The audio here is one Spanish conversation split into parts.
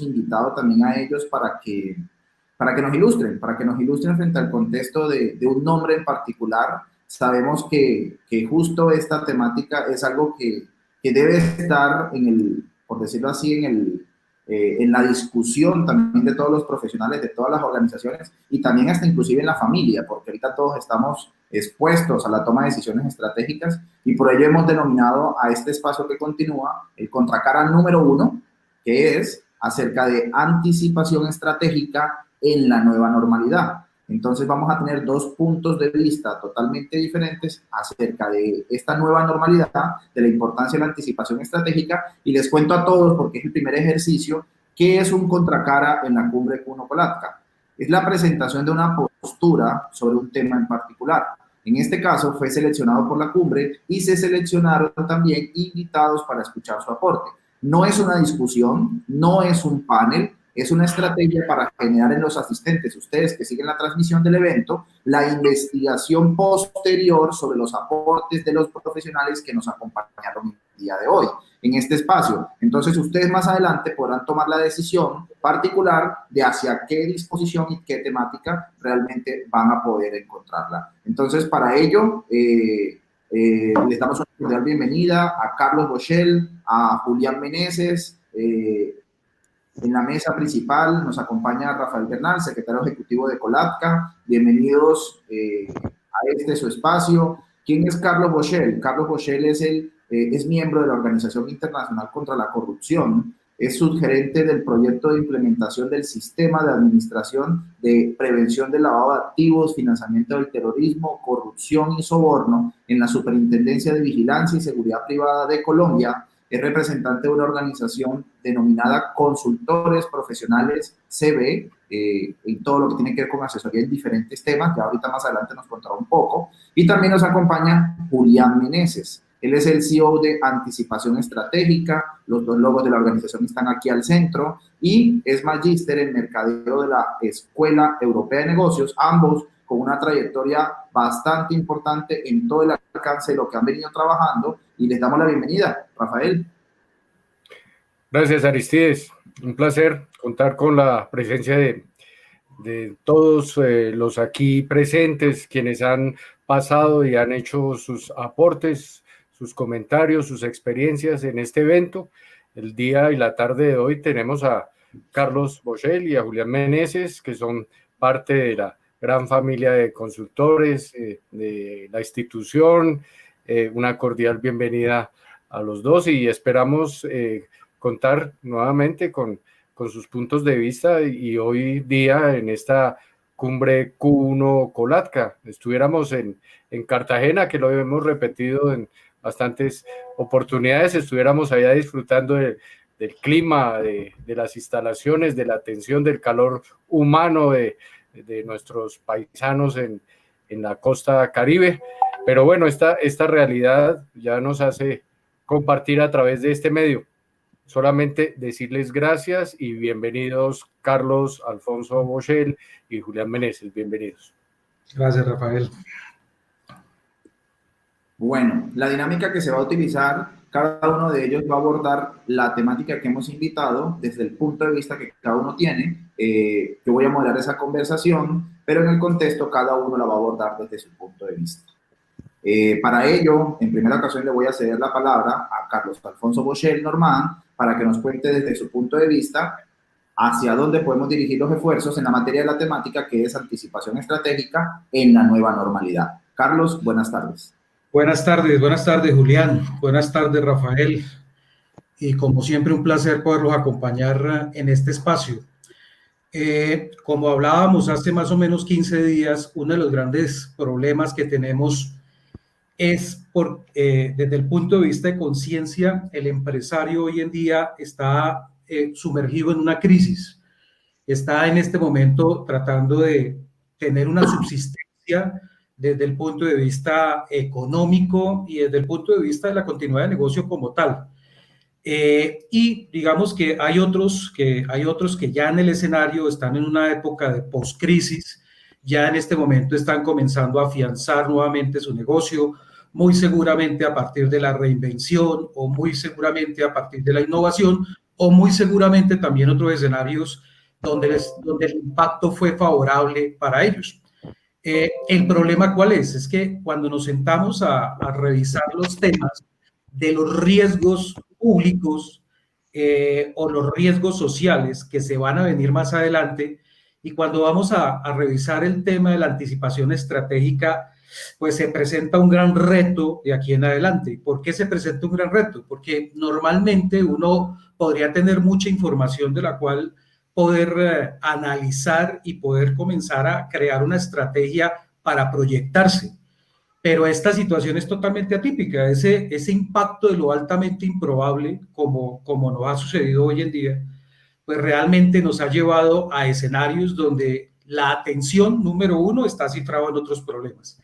invitado también a ellos para que nos ilustren frente al contexto de un nombre en particular. Sabemos que justo esta temática es algo que debe estar por decirlo así, en la discusión también de todos los profesionales, de todas las organizaciones y también hasta inclusive en la familia, porque ahorita todos estamos expuestos a la toma de decisiones estratégicas y por ello hemos denominado a este espacio que continúa el Contracara número 1, que es acerca de anticipación estratégica en la nueva normalidad. Entonces vamos a tener dos puntos de vista totalmente diferentes acerca de esta nueva normalidad, de la importancia de la anticipación estratégica, y les cuento a todos, porque es el primer ejercicio, qué es un contracara en la cumbre Q1 Colatka. Es la presentación de una postura sobre un tema en particular. En este caso fue seleccionado por la cumbre y se seleccionaron también invitados para escuchar su aporte. No es una discusión, no es un panel, es una estrategia para generar en los asistentes, ustedes que siguen la transmisión del evento, la investigación posterior sobre los aportes de los profesionales que nos acompañaron el día de hoy en este espacio. Entonces, ustedes más adelante podrán tomar la decisión particular de hacia qué disposición y qué temática realmente van a poder encontrarla. Entonces, para ello, les damos una cordial bienvenida a Carlos Boschel, a Julián Meneses. En la mesa principal nos acompaña Rafael Bernal, secretario ejecutivo de Colatka. Bienvenidos a su espacio. ¿Quién es Carlos Boschel? Carlos Boschel es miembro de la Organización Internacional contra la Corrupción. Es subgerente del proyecto de implementación del Sistema de Administración de Prevención del Lavado de Activos, Financiamiento del Terrorismo, Corrupción y Soborno en la Superintendencia de Vigilancia y Seguridad Privada de Colombia. Es representante de una organización denominada Consultores Profesionales CB, en todo lo que tiene que ver con asesoría en diferentes temas, que ahorita más adelante nos contará un poco. Y también nos acompaña Julián Meneses. Él es el CEO de Anticipación Estratégica, los dos logos de la organización están aquí al centro, y es magíster en Mercadeo de la Escuela Europea de Negocios, ambos con una trayectoria bastante importante en todo el alcance de lo que han venido trabajando, y les damos la bienvenida. Rafael. Gracias, Aristides. Un placer contar con la presencia de todos los aquí presentes, quienes han pasado y han hecho sus aportes, sus comentarios, sus experiencias en este evento. El día y la tarde de hoy tenemos a Carlos Boschel y a Julián Meneses, que son parte de la gran familia de consultores de la institución. Una cordial bienvenida a los dos y esperamos contar nuevamente con sus puntos de vista, y hoy día en esta cumbre Q1 Colatka estuviéramos en Cartagena, que lo hemos repetido en bastantes oportunidades, estuviéramos allá disfrutando del clima, de las instalaciones, de la atención, del calor humano de nuestros paisanos en la costa Caribe. Pero bueno, esta realidad ya nos hace compartir a través de este medio. Solamente decirles gracias y bienvenidos Carlos Alfonso Boschel y Julián Meneses, bienvenidos. Gracias, Rafael. Bueno, la dinámica que se va a utilizar, cada uno de ellos va a abordar la temática que hemos invitado desde el punto de vista que cada uno tiene. Yo voy a moderar esa conversación, pero en el contexto cada uno la va a abordar desde su punto de vista. Para ello, en primera ocasión le voy a ceder la palabra a Carlos Alfonso Boschel Normand para que nos cuente desde su punto de vista hacia dónde podemos dirigir los esfuerzos en la materia de la temática que es anticipación estratégica en la nueva normalidad. Carlos, buenas tardes. Buenas tardes Julián, buenas tardes Rafael, y como siempre un placer poderlos acompañar en este espacio. Como hablábamos hace más o menos 15 días, uno de los grandes problemas que tenemos es desde el punto de vista de conciencia, el empresario hoy en día está sumergido en una crisis, está en este momento tratando de tener una subsistencia desde el punto de vista económico y desde el punto de vista de la continuidad de negocio como tal. Y digamos que hay otros que ya en el escenario están en una época de post-crisis, ya en este momento están comenzando a afianzar nuevamente su negocio, muy seguramente a partir de la reinvención o muy seguramente a partir de la innovación, o muy seguramente también otros escenarios donde el impacto fue favorable para ellos. ¿El problema cuál es? Es que cuando nos sentamos a revisar los temas de los riesgos públicos o los riesgos sociales que se van a venir más adelante, y cuando vamos a revisar el tema de la anticipación estratégica, pues se presenta un gran reto de aquí en adelante. ¿Por qué se presenta un gran reto? Porque normalmente uno podría tener mucha información de la cual poder analizar y poder comenzar a crear una estrategia para proyectarse. Pero esta situación es totalmente atípica. Ese impacto de lo altamente improbable, como nos ha sucedido hoy en día, pues realmente nos ha llevado a escenarios donde la atención, número uno, está cifrado en otros problemas.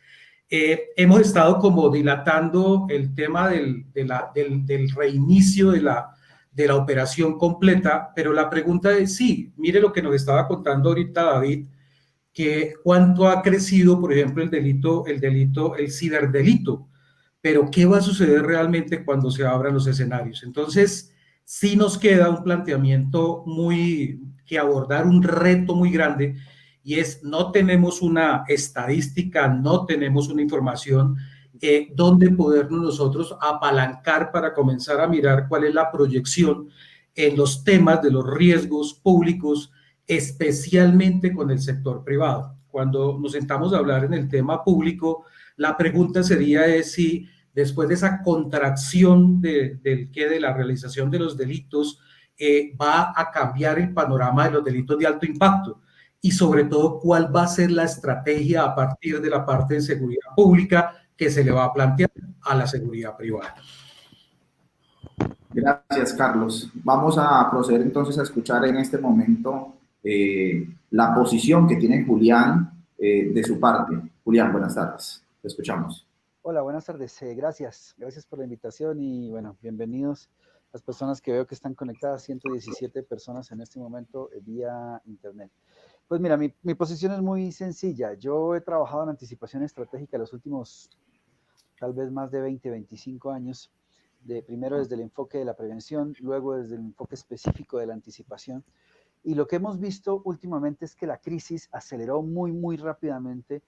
Hemos estado como dilatando el tema del reinicio de la operación completa, pero la pregunta es sí, mire lo que nos estaba contando ahorita David, que cuánto ha crecido, por ejemplo, el ciberdelito, pero ¿qué va a suceder realmente cuando se abran los escenarios? Entonces, sí nos queda un planteamiento que abordar, un reto muy grande, y es no tenemos una estadística, no tenemos una información donde podernos nosotros apalancar para comenzar a mirar cuál es la proyección en los temas de los riesgos públicos, especialmente con el sector privado. Cuando nos sentamos a hablar en el tema público, la pregunta sería si después de esa contracción de la realización de los delitos, va a cambiar el panorama de los delitos de alto impacto, y sobre todo cuál va a ser la estrategia a partir de la parte de seguridad pública que se le va a plantear a la seguridad privada. Gracias, Carlos. Vamos a proceder entonces a escuchar en este momento la posición que tiene Julián de su parte. Julián, buenas tardes. Te escuchamos. Hola, buenas tardes. Gracias por la invitación y bueno, bienvenidos las personas que veo que están conectadas, 117 personas en este momento vía internet. Pues mira, mi posición es muy sencilla. Yo he trabajado en anticipación estratégica los últimos tal vez más de 20, 25 años, primero desde el enfoque de la prevención, luego desde el enfoque específico de la anticipación. Y lo que hemos visto últimamente es que la crisis aceleró muy rápidamente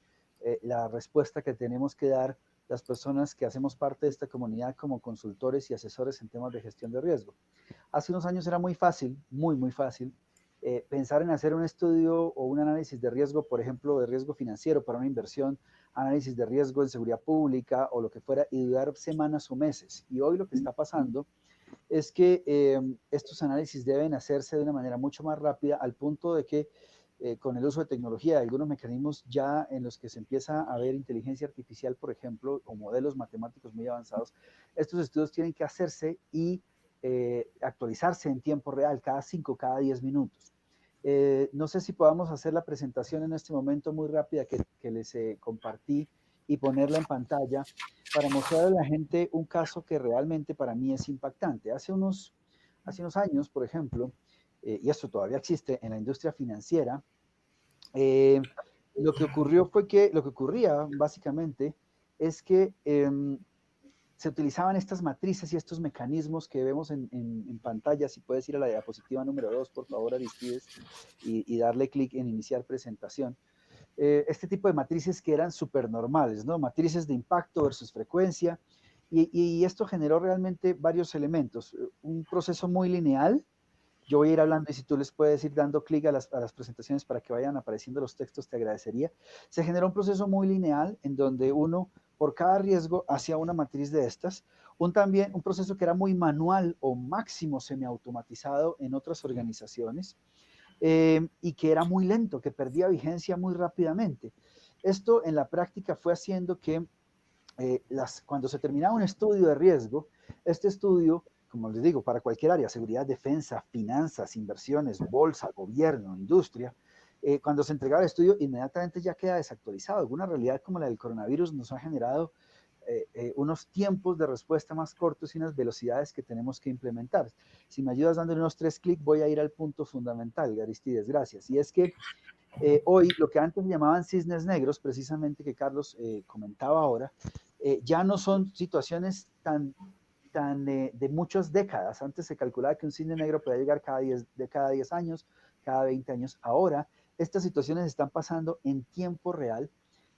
la respuesta que tenemos que dar las personas que hacemos parte de esta comunidad como consultores y asesores en temas de gestión de riesgo. Hace unos años era muy fácil, muy fácil, pensar en hacer un estudio o un análisis de riesgo, por ejemplo, de riesgo financiero para una inversión, análisis de riesgo en seguridad pública o lo que fuera, y dudar semanas o meses. Y hoy lo que está pasando es que estos análisis deben hacerse de una manera mucho más rápida, al punto de que con el uso de tecnología, de algunos mecanismos ya en los que se empieza a ver inteligencia artificial, por ejemplo, o modelos matemáticos muy avanzados, estos estudios tienen que hacerse y actualizarse en tiempo real, cada 5, cada 10 minutos. No sé si podamos hacer la presentación en este momento muy rápida que les compartí y ponerla en pantalla para mostrar a la gente un caso que realmente para mí es impactante. Hace unos años, por ejemplo, y esto todavía existe en la industria financiera, lo que ocurría básicamente es que se utilizaban estas matrices y estos mecanismos que vemos en pantalla. Si puedes ir a la diapositiva número 2, por favor, Aristides, y darle clic en iniciar presentación. Este tipo de matrices que eran súper normales, ¿no? Matrices de impacto versus frecuencia, y esto generó realmente varios elementos. Un proceso muy lineal. Yo voy a ir hablando y si tú les puedes ir dando clic a las presentaciones para que vayan apareciendo los textos, te agradecería. Se generó un proceso muy lineal en donde uno, por cada riesgo, hacía una matriz de estas. También un proceso que era muy manual o máximo semiautomatizado en otras organizaciones, y que era muy lento, que perdía vigencia muy rápidamente. Esto en la práctica fue haciendo que cuando se terminaba un estudio de riesgo, este estudio, como les digo, para cualquier área, seguridad, defensa, finanzas, inversiones, bolsa, gobierno, industria, cuando se entregaba el estudio, inmediatamente ya queda desactualizado. Alguna realidad como la del coronavirus nos ha generado unos tiempos de respuesta más cortos y unas velocidades que tenemos que implementar. Si me ayudas dándole unos 3 clics, voy a ir al punto fundamental, Aristides, gracias. Y es que hoy lo que antes llamaban cisnes negros, precisamente que Carlos comentaba ahora, ya no son situaciones tan de muchas décadas. Antes se calculaba que un cisne negro podía llegar cada 10 años, cada 20 años. Ahora, estas situaciones están pasando en tiempo real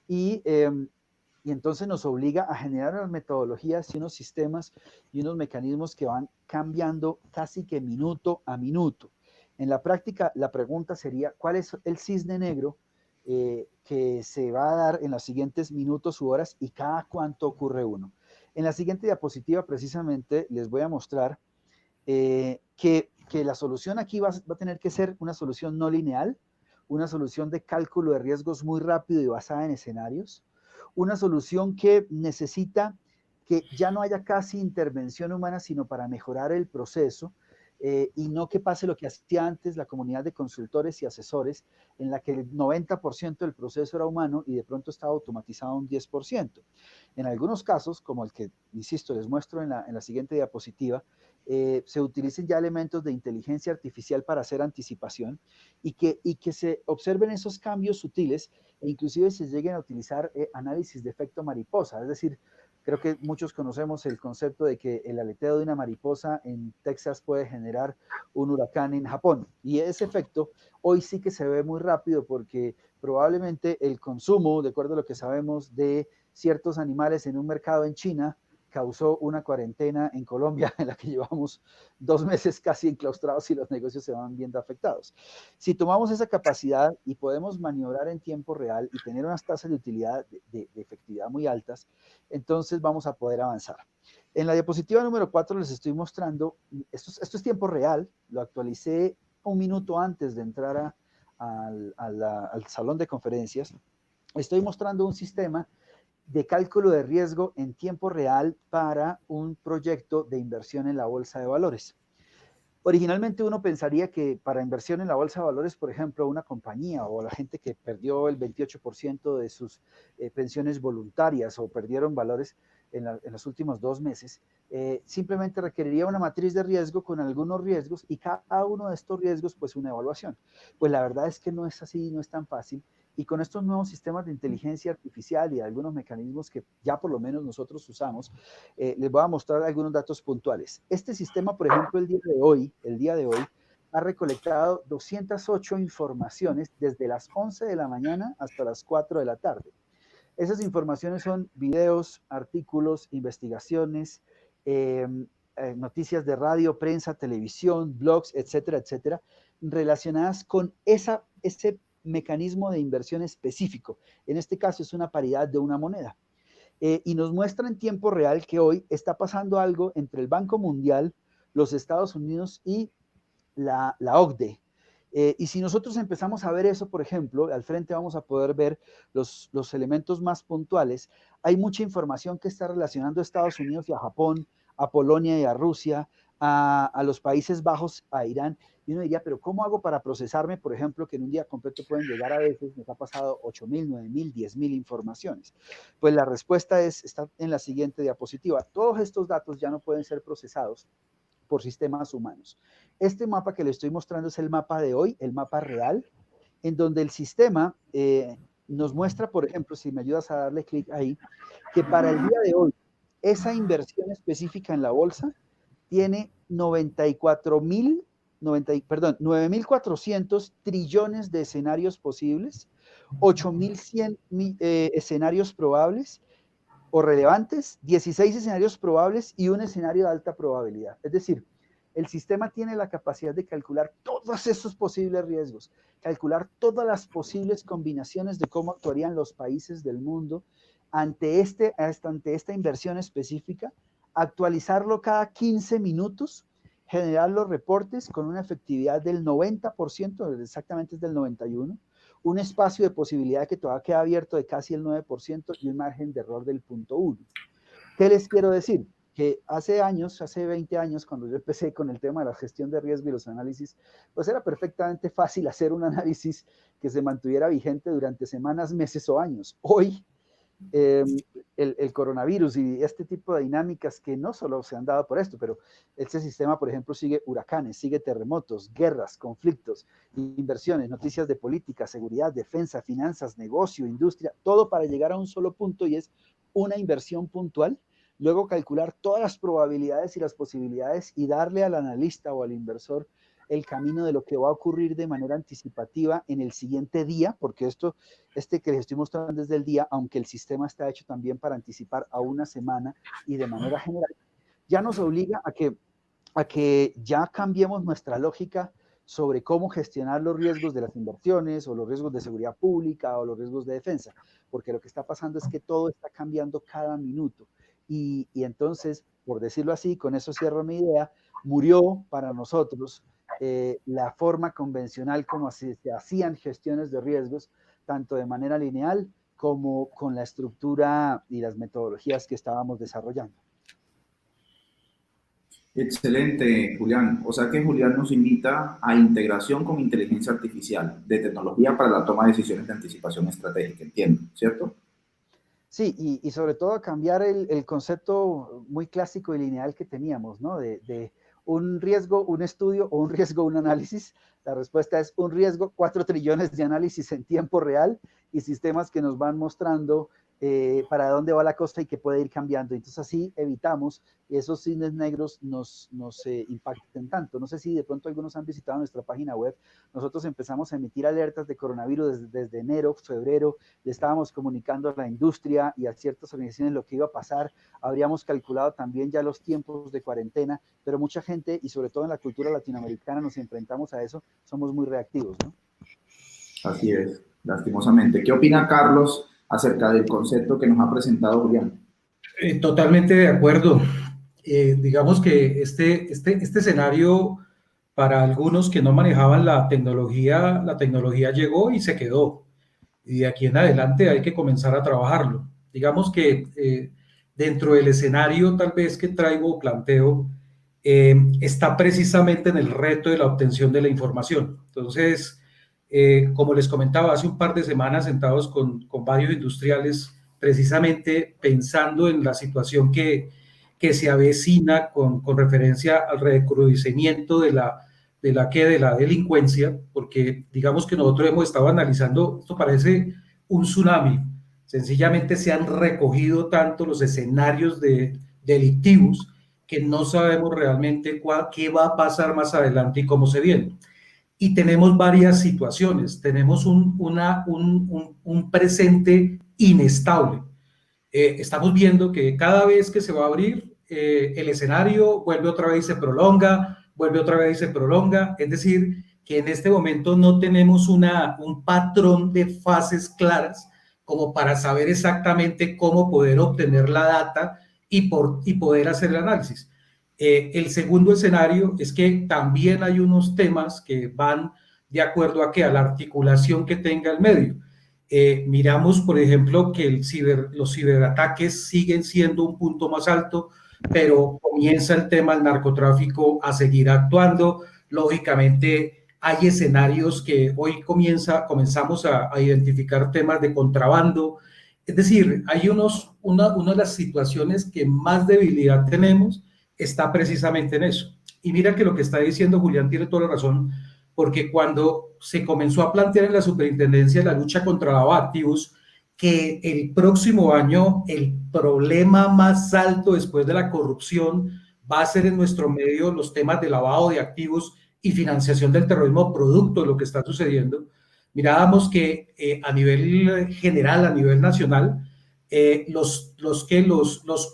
y entonces nos obliga a generar unas metodologías y unos sistemas y unos mecanismos que van cambiando casi que minuto a minuto. En la práctica, la pregunta sería, ¿cuál es el cisne negro que se va a dar en los siguientes minutos u horas y cada cuánto ocurre uno? En la siguiente diapositiva, precisamente, les voy a mostrar que la solución aquí va a tener que ser una solución no lineal, una solución de cálculo de riesgos muy rápido y basada en escenarios, una solución que necesita que ya no haya casi intervención humana, sino para mejorar el proceso, y no que pase lo que hacía antes la comunidad de consultores y asesores, en la que el 90% del proceso era humano y de pronto estaba automatizado un 10%. En algunos casos, como el que, insisto, les muestro en la siguiente diapositiva, se utilicen ya elementos de inteligencia artificial para hacer anticipación y que se observen esos cambios sutiles e inclusive se lleguen a utilizar análisis de efecto mariposa. Es decir, creo que muchos conocemos el concepto de que el aleteo de una mariposa en Texas puede generar un huracán en Japón. Y ese efecto hoy sí que se ve muy rápido porque probablemente el consumo, de acuerdo a lo que sabemos, de ciertos animales en un mercado en China causó una cuarentena en Colombia en la que llevamos 2 meses casi enclaustrados y los negocios se van viendo afectados. Si tomamos esa capacidad y podemos maniobrar en tiempo real y tener unas tasas de utilidad de efectividad muy altas, entonces vamos a poder avanzar. En la diapositiva número 4 les estoy mostrando, esto es tiempo real, lo actualicé un minuto antes de entrar al salón de conferencias. Estoy mostrando un sistema de cálculo de riesgo en tiempo real para un proyecto de inversión en la bolsa de valores. Originalmente uno pensaría que para inversión en la bolsa de valores, por ejemplo, una compañía o la gente que perdió el 28% de sus pensiones voluntarias o perdieron valores en los últimos 2 meses, simplemente requeriría una matriz de riesgo con algunos riesgos y cada uno de estos riesgos pues una evaluación. Pues la verdad es que no es así, no es tan fácil. Y con estos nuevos sistemas de inteligencia artificial y algunos mecanismos que ya por lo menos nosotros usamos, les voy a mostrar algunos datos puntuales. Este sistema, por ejemplo, el día de hoy, ha recolectado 208 informaciones desde las 11 de la mañana hasta las 4 de la tarde. Esas informaciones son videos, artículos, investigaciones, noticias de radio, prensa, televisión, blogs, etcétera, etcétera, relacionadas con ese mecanismo de inversión específico. En este caso es una paridad de una moneda. Y nos muestra en tiempo real que hoy está pasando algo entre el Banco Mundial, los Estados Unidos y la OCDE. Y si nosotros empezamos a ver eso, por ejemplo, al frente vamos a poder ver los elementos más puntuales. Hay mucha información que está relacionando a Estados Unidos y a Japón, a Polonia y a Rusia, a los Países Bajos, a Irán. Y uno diría, pero ¿cómo hago para procesarme, por ejemplo, que en un día completo pueden llegar a veces, nos ha pasado 8.000, 9.000, 10.000 informaciones? Pues la respuesta está en la siguiente diapositiva. Todos estos datos ya no pueden ser procesados por sistemas humanos. Este mapa que le estoy mostrando es el mapa de hoy, el mapa real, en donde el sistema nos muestra, por ejemplo, si me ayudas a darle clic ahí, que para el día de hoy, esa inversión específica en la bolsa tiene 9.400 trillones de escenarios posibles, 8.100 escenarios probables o relevantes, 16 escenarios probables y un escenario de alta probabilidad. Es decir, el sistema tiene la capacidad de calcular todos esos posibles riesgos, calcular todas las posibles combinaciones de cómo actuarían los países del mundo ante esta inversión específica, actualizarlo cada 15 minutos, generar los reportes con una efectividad del 90%, exactamente es del 91%, un espacio de posibilidad que todavía queda abierto de casi el 9% y un margen de error del 0.1%. ¿Qué les quiero decir? Que hace 20 años, cuando yo empecé con el tema de la gestión de riesgo y los análisis, pues era perfectamente fácil hacer un análisis que se mantuviera vigente durante semanas, meses o años. Hoy, el coronavirus y este tipo de dinámicas que no solo se han dado por esto, pero este sistema, por ejemplo, sigue huracanes, sigue terremotos, guerras, conflictos, inversiones, noticias de política, seguridad, defensa, finanzas, negocio, industria, todo para llegar a un solo punto y es una inversión puntual, luego calcular todas las probabilidades y las posibilidades y darle al analista o al inversor el camino de lo que va a ocurrir de manera anticipativa en el siguiente día, porque que les estoy mostrando desde el día, aunque el sistema está hecho también para anticipar a una semana y de manera general, ya nos obliga a que ya cambiemos nuestra lógica sobre cómo gestionar los riesgos de las inversiones o los riesgos de seguridad pública o los riesgos de defensa, porque lo que está pasando es que todo está cambiando cada minuto. Y entonces, por decirlo así, con eso cierro mi idea, murió para nosotros la forma convencional como se hacían gestiones de riesgos, tanto de manera lineal como con la estructura y las metodologías que estábamos desarrollando. Excelente, Julián. O sea que Julián nos invita a integración con inteligencia artificial de tecnología para la toma de decisiones de anticipación estratégica, entiendo, ¿cierto? Sí, y sobre todo a cambiar el concepto muy clásico y lineal que teníamos, ¿no? De un riesgo, un estudio, o un riesgo, un análisis. La respuesta es un riesgo, 4 trillones de análisis en tiempo real y sistemas que nos van mostrando para dónde va la cosa y que puede ir cambiando. Entonces así evitamos que esos cisnes negros nos impacten tanto. No sé si de pronto algunos han visitado nuestra página web. Nosotros empezamos a emitir alertas de coronavirus desde enero, febrero. Le estábamos comunicando a la industria y a ciertas organizaciones lo que iba a pasar. Habríamos calculado también ya los tiempos de cuarentena, pero mucha gente, y sobre todo en la cultura latinoamericana, nos enfrentamos a eso, somos muy reactivos, ¿no? Así es, lastimosamente. ¿Qué opina Carlos acerca del concepto que nos ha presentado Julián? Totalmente de acuerdo. Digamos que este escenario, para algunos que no manejaban la tecnología llegó y se quedó. Y de aquí en adelante hay que comenzar a trabajarlo. Digamos que dentro del escenario tal vez que traigo o planteo, está precisamente en el reto de la obtención de la información. Entonces, como les comentaba, hace un par de semanas sentados con varios industriales, precisamente pensando en la situación que se avecina con referencia al recrudecimiento de la delincuencia, porque digamos que nosotros hemos estado analizando, esto parece un tsunami, sencillamente se han recogido tanto los escenarios delictivos que no sabemos realmente qué va a pasar más adelante y cómo se viene. Y tenemos varias situaciones, tenemos un presente inestable. Estamos viendo que cada vez que se va a abrir, el escenario vuelve otra vez y se prolonga, vuelve otra vez y se prolonga, es decir, que en este momento no tenemos un patrón de fases claras como para saber exactamente cómo poder obtener la data y poder hacer el análisis. El segundo escenario es que también hay unos temas que van de acuerdo a la articulación que tenga el medio. Miramos, por ejemplo, que los ciberataques siguen siendo un punto más alto, pero comienza el tema del narcotráfico a seguir actuando. Lógicamente, hay escenarios que hoy comenzamos a identificar temas de contrabando. Es decir, hay una de las situaciones que más debilidad tenemos está precisamente en eso. Y mira que lo que está diciendo Julián tiene toda la razón, porque cuando se comenzó a plantear en la superintendencia la lucha contra lavado de activos, que el próximo año el problema más alto después de la corrupción va a ser en nuestro medio los temas de lavado de activos y financiación del terrorismo producto de lo que está sucediendo. Mirábamos que a nivel general, a nivel nacional, los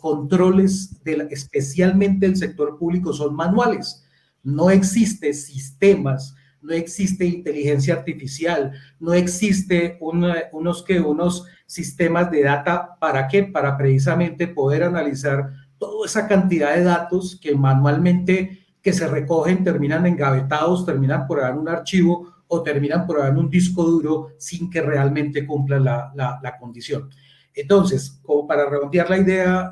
controles especialmente del sector público son manuales. No existe sistemas, no existe inteligencia artificial, no existe unos sistemas de data. ¿Para qué? Para precisamente poder analizar toda esa cantidad de datos que manualmente que se recogen, terminan engavetados, terminan por ahí en un archivo o terminan por ahí en un disco duro sin que realmente cumplan la condición. Entonces, como para redondear la idea,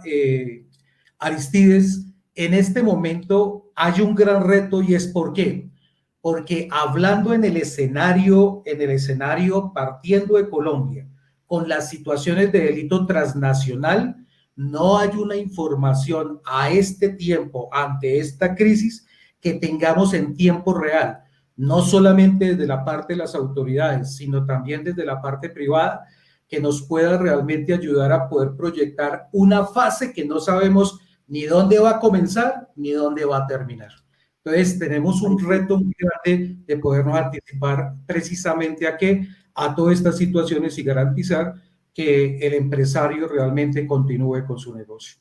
Aristides, en este momento hay un gran reto y es ¿por qué? Porque hablando en el escenario partiendo de Colombia, con las situaciones de delito transnacional, no hay una información a este tiempo, ante esta crisis, que tengamos en tiempo real, no solamente desde la parte de las autoridades, sino también desde la parte privada, que nos pueda realmente ayudar a poder proyectar una fase que no sabemos ni dónde va a comenzar ni dónde va a terminar. Entonces tenemos un reto muy grande de podernos anticipar precisamente a qué, a todas estas situaciones y garantizar que el empresario realmente continúe con su negocio.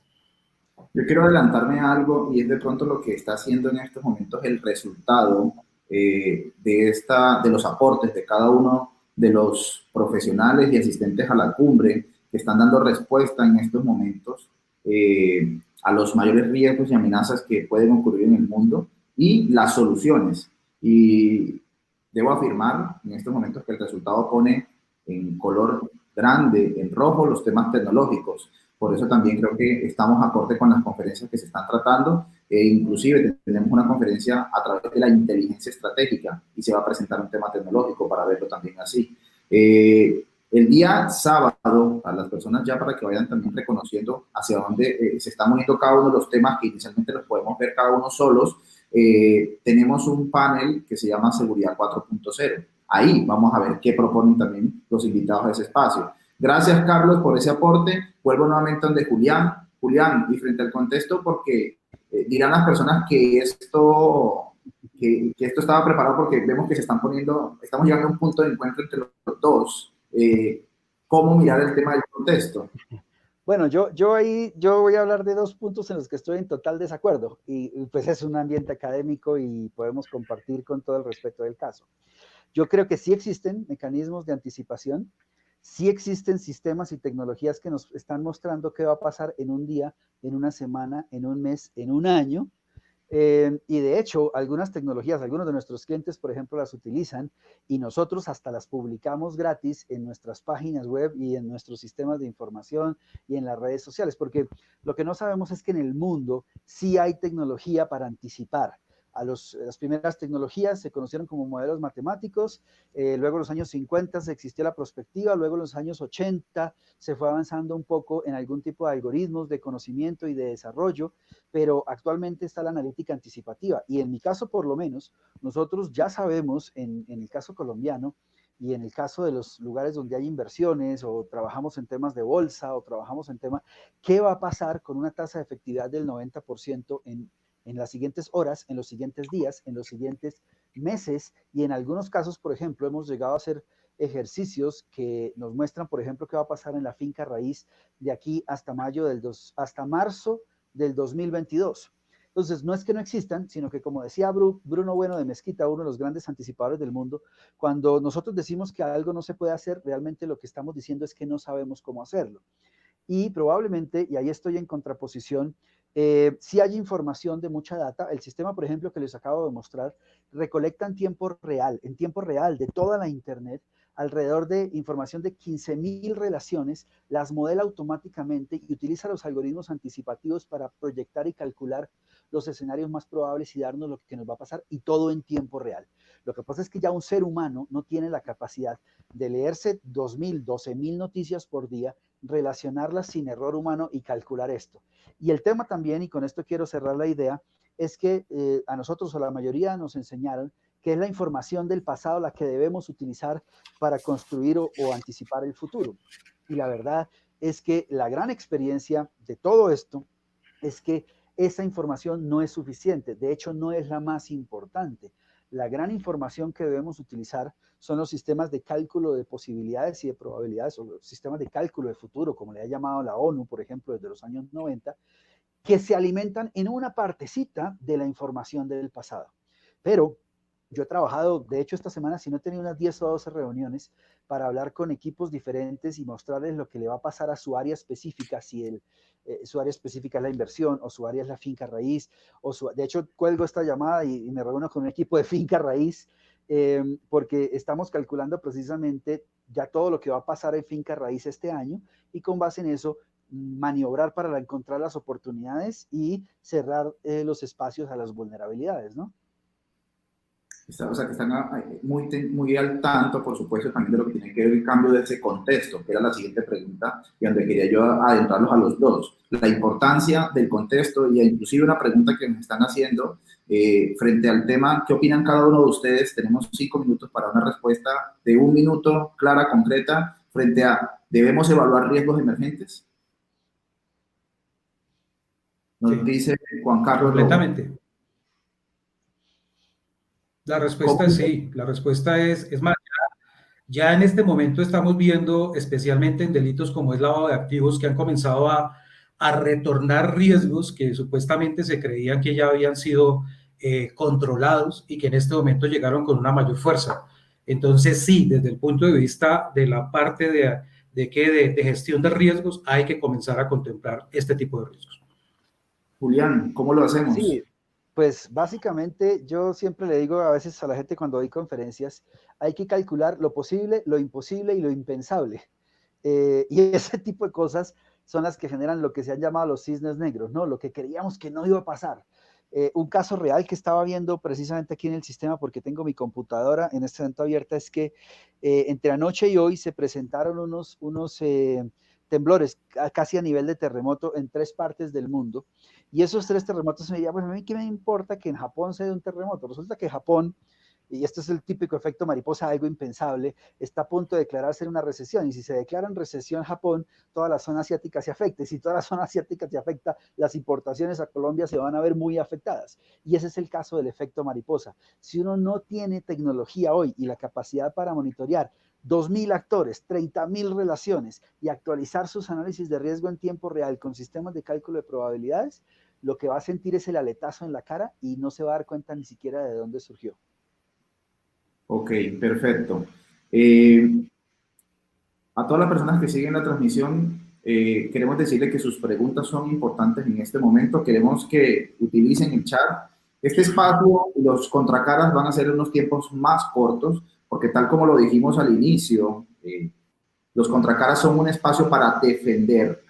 Yo quiero adelantarme a algo y es de pronto lo que está haciendo en estos momentos el resultado de los aportes de cada uno de los profesionales y asistentes a la cumbre que están dando respuesta en estos momentos a los mayores riesgos y amenazas que pueden ocurrir en el mundo y las soluciones. Y debo afirmar en estos momentos que el resultado pone en color grande, en rojo, los temas tecnológicos. Por eso también creo que estamos acorde con las conferencias que se están tratando. Inclusive tenemos una conferencia a través de la inteligencia estratégica y se va a presentar un tema tecnológico para verlo también así. El día sábado, a las personas ya para que vayan también reconociendo hacia dónde se están moviendo cada uno de los temas que inicialmente los podemos ver cada uno solos, tenemos un panel que se llama Seguridad 4.0. Ahí vamos a ver qué proponen también los invitados a ese espacio. Gracias, Carlos, por ese aporte. Vuelvo nuevamente donde Julián. Julián, y frente al contexto, porque dirán las personas que esto estaba preparado porque vemos que se están poniendo, estamos llegando a un punto de encuentro entre los dos. ¿Cómo mirar el tema del contexto? Bueno, yo voy a hablar de 2 puntos en los que estoy en total desacuerdo y pues es un ambiente académico y podemos compartir con todo el respeto del caso. Yo creo que sí existen mecanismos de anticipación, sí existen sistemas y tecnologías que nos están mostrando qué va a pasar en un día, en una semana, en un mes, en un año. Y de hecho, algunas tecnologías, algunos de nuestros clientes, por ejemplo, las utilizan y nosotros hasta las publicamos gratis en nuestras páginas web y en nuestros sistemas de información y en las redes sociales, porque lo que no sabemos es que en el mundo sí hay tecnología para anticipar. Las primeras tecnologías se conocieron como modelos matemáticos, luego en los años 50 existió la prospectiva, luego en los años 80 se fue avanzando un poco en algún tipo de algoritmos de conocimiento y de desarrollo, pero actualmente está la analítica anticipativa y en mi caso por lo menos, nosotros ya sabemos en el caso colombiano y en el caso de los lugares donde hay inversiones o trabajamos en temas de bolsa o trabajamos en temas, ¿qué va a pasar con una tasa de efectividad del 90% en las siguientes horas, en los siguientes días, en los siguientes meses y en algunos casos, por ejemplo, hemos llegado a hacer ejercicios que nos muestran, por ejemplo, qué va a pasar en la finca raíz de aquí hasta hasta marzo del 2022. Entonces, no es que no existan, sino que como decía Bruno Bueno de Mezquita, uno de los grandes anticipadores del mundo, cuando nosotros decimos que algo no se puede hacer, realmente lo que estamos diciendo es que no sabemos cómo hacerlo. Y probablemente, y ahí estoy en contraposición, si hay información de mucha data, el sistema, por ejemplo, que les acabo de mostrar, recolecta en tiempo real de toda la Internet, alrededor de información de 15.000 relaciones, las modela automáticamente y utiliza los algoritmos anticipativos para proyectar y calcular los escenarios más probables y darnos lo que nos va a pasar, y todo en tiempo real. Lo que pasa es que ya un ser humano no tiene la capacidad de leerse 2.000, 12.000 noticias por día, relacionarlas sin error humano y calcular esto. Y el tema también, y con esto quiero cerrar la idea, es que a nosotros o la mayoría nos enseñaron que es la información del pasado la que debemos utilizar para construir o anticipar el futuro. Y la verdad es que la gran experiencia de todo esto es que esa información no es suficiente, de hecho no es la más importante. La gran información que debemos utilizar son los sistemas de cálculo de posibilidades y de probabilidades, o los sistemas de cálculo de futuro, como le ha llamado la ONU, por ejemplo, desde los años 90, que se alimentan en una partecita de la información del pasado. Pero yo he trabajado, de hecho esta semana, si no he tenido unas 10 o 12 reuniones para hablar con equipos diferentes y mostrarles lo que le va a pasar a su área específica, si su área específica es la inversión o su área es la finca raíz, de hecho cuelgo esta llamada y me reúno con un equipo de finca raíz porque estamos calculando precisamente ya todo lo que va a pasar en finca raíz este año y con base en eso maniobrar para encontrar las oportunidades y cerrar los espacios a las vulnerabilidades, ¿no? O sea, que están muy al tanto, por supuesto, también de lo que tiene que ver el cambio de ese contexto, que era la siguiente pregunta y donde quería yo adentrarlos a los dos. La importancia del contexto y inclusive una pregunta que me están haciendo frente al tema, ¿qué opinan cada uno de ustedes? Tenemos 5 minutos para una respuesta de 1 minuto, clara, concreta, frente a ¿Debemos evaluar riesgos emergentes? Nos Sí, dice Juan Carlos Lobo. completamente. La respuesta es sí, la respuesta es más, ya en este momento estamos viendo, especialmente en delitos como es lavado de activos, que han comenzado a retornar riesgos que supuestamente se creían que ya habían sido controlados y que en este momento llegaron con una mayor fuerza. Entonces, sí, desde el punto de vista de la parte de gestión de riesgos, hay que comenzar a contemplar este tipo de riesgos. Julián, ¿cómo lo hacemos? Sí, pues básicamente yo siempre le digo a veces a la gente cuando doy conferencias, hay que calcular lo posible, lo imposible y lo impensable. Y ese tipo de cosas son las que generan lo que se han llamado los cisnes negros, ¿no? Lo que creíamos que no iba a pasar. Un caso real que estaba viendo precisamente aquí en el sistema, porque tengo mi computadora en este momento abierta, es que entre anoche y hoy se presentaron unos temblores casi a nivel de terremoto en 3 partes del mundo. Y esos 3 terremotos me dirían, bueno, a mí qué me importa que en Japón se dé un terremoto. Resulta que Japón, y este es el típico efecto mariposa, algo impensable, está a punto de declararse en una recesión. Y si se declara en recesión Japón, toda la zona asiática se afecta. Y si toda la zona asiática se afecta, las importaciones a Colombia se van a ver muy afectadas. Y ese es el caso del efecto mariposa. Si uno no tiene tecnología hoy y la capacidad para monitorear 2.000 actores, 30.000 relaciones y actualizar sus análisis de riesgo en tiempo real con sistemas de cálculo de probabilidades, lo que va a sentir es el aletazo en la cara y no se va a dar cuenta ni siquiera de dónde surgió. Ok, perfecto. A todas las personas que siguen la transmisión, queremos decirle que sus preguntas son importantes en este momento. Queremos que utilicen el chat. Este espacio y los contracaras van a ser unos tiempos más cortos, porque tal como lo dijimos al inicio, los contracaras son un espacio para defender.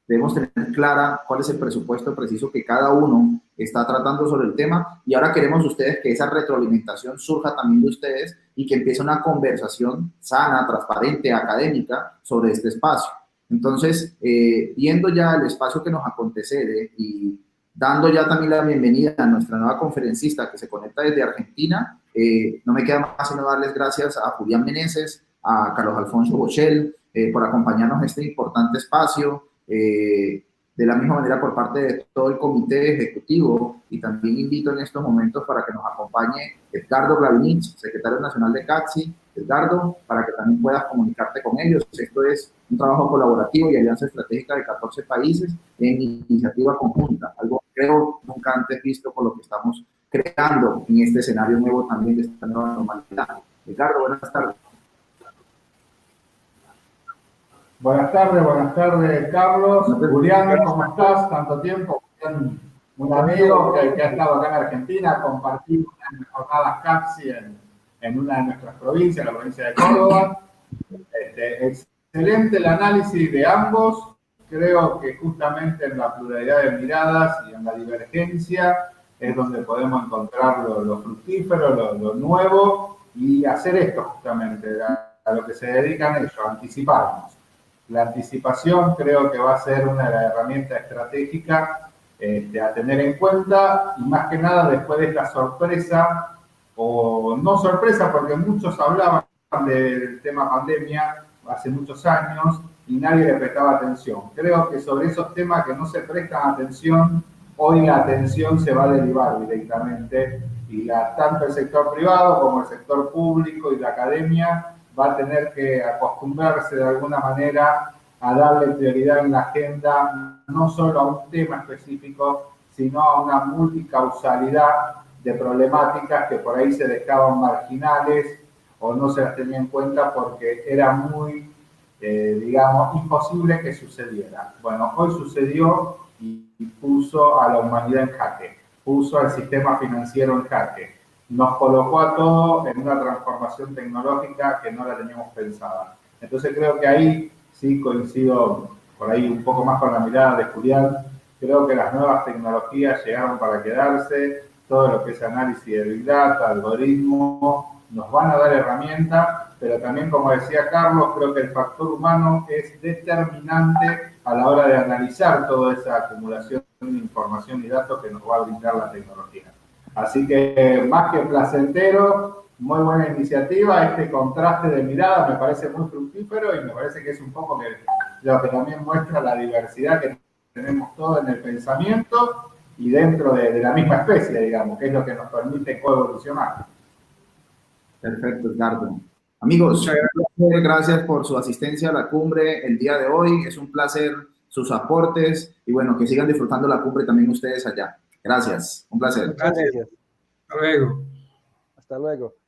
Debemos tener clara cuál es el presupuesto preciso que cada uno está tratando sobre el tema, y ahora queremos ustedes que esa retroalimentación surja también de ustedes y que empiece una conversación sana, transparente, académica sobre este espacio. Entonces, viendo ya el espacio que nos acontece y dando ya también la bienvenida a nuestra nueva conferencista que se conecta desde Argentina, no me queda más sino darles gracias a Julián Meneses, a Carlos Alfonso Bochel, por acompañarnos en este importante espacio. De la misma manera por parte de todo el comité ejecutivo, y también invito en estos momentos para que nos acompañe Edgardo Glavinich, secretario nacional de CACSI. Edgardo, para que también puedas comunicarte con ellos. Esto es un trabajo colaborativo y alianza estratégica de 14 países en iniciativa conjunta, algo creo nunca antes visto por lo que estamos creando en este escenario nuevo también de esta nueva normalidad. Edgardo, buenas tardes. Buenas tardes, Carlos. Julián, ¿cómo estás? Tanto tiempo. Un amigo que ha estado acá en Argentina, compartimos unas jornadas CAPSI en una de nuestras provincias, la provincia de Córdoba. Excelente el análisis de ambos. Creo que justamente en la pluralidad de miradas y en la divergencia es donde podemos encontrar lo fructífero, lo nuevo, y hacer esto justamente, a lo que se dedican ellos, a anticiparnos. La anticipación creo que va a ser una de las herramientas estratégicas a tener en cuenta, y más que nada después de esta sorpresa, o no sorpresa, porque muchos hablaban del tema pandemia hace muchos años y nadie le prestaba atención. Creo que sobre esos temas que no se prestan atención, hoy la atención se va a derivar directamente, y tanto el sector privado como el sector público y la academia va a tener que acostumbrarse de alguna manera a darle prioridad en la agenda, no solo a un tema específico, sino a una multicausalidad de problemáticas que por ahí se dejaban marginales o no se las tenía en cuenta porque era muy, digamos, imposible que sucediera. Bueno, hoy sucedió y puso a la humanidad en jaque, puso al sistema financiero en jaque. Nos colocó a todos en una transformación tecnológica que no la teníamos pensada. Entonces creo que ahí sí coincido por ahí un poco más con la mirada de Julián. Creo que las nuevas tecnologías llegaron para quedarse. Todo lo que es análisis de Big Data, algoritmo, nos van a dar herramientas, pero también, como decía Carlos, creo que el factor humano es determinante a la hora de analizar toda esa acumulación de información y datos que nos va a brindar la tecnología. Así que más que placentero, muy buena iniciativa, este contraste de mirada me parece muy fructífero y me parece que es un poco lo que también muestra la diversidad que tenemos todos en el pensamiento y dentro de la misma especie, digamos, que es lo que nos permite coevolucionar. Perfecto, Edgardo. Amigos, gracias por su asistencia a la cumbre el día de hoy. Es un placer sus aportes y bueno, que sigan disfrutando la cumbre también ustedes allá. Gracias, un placer. Muchas gracias. Hasta luego. Hasta luego.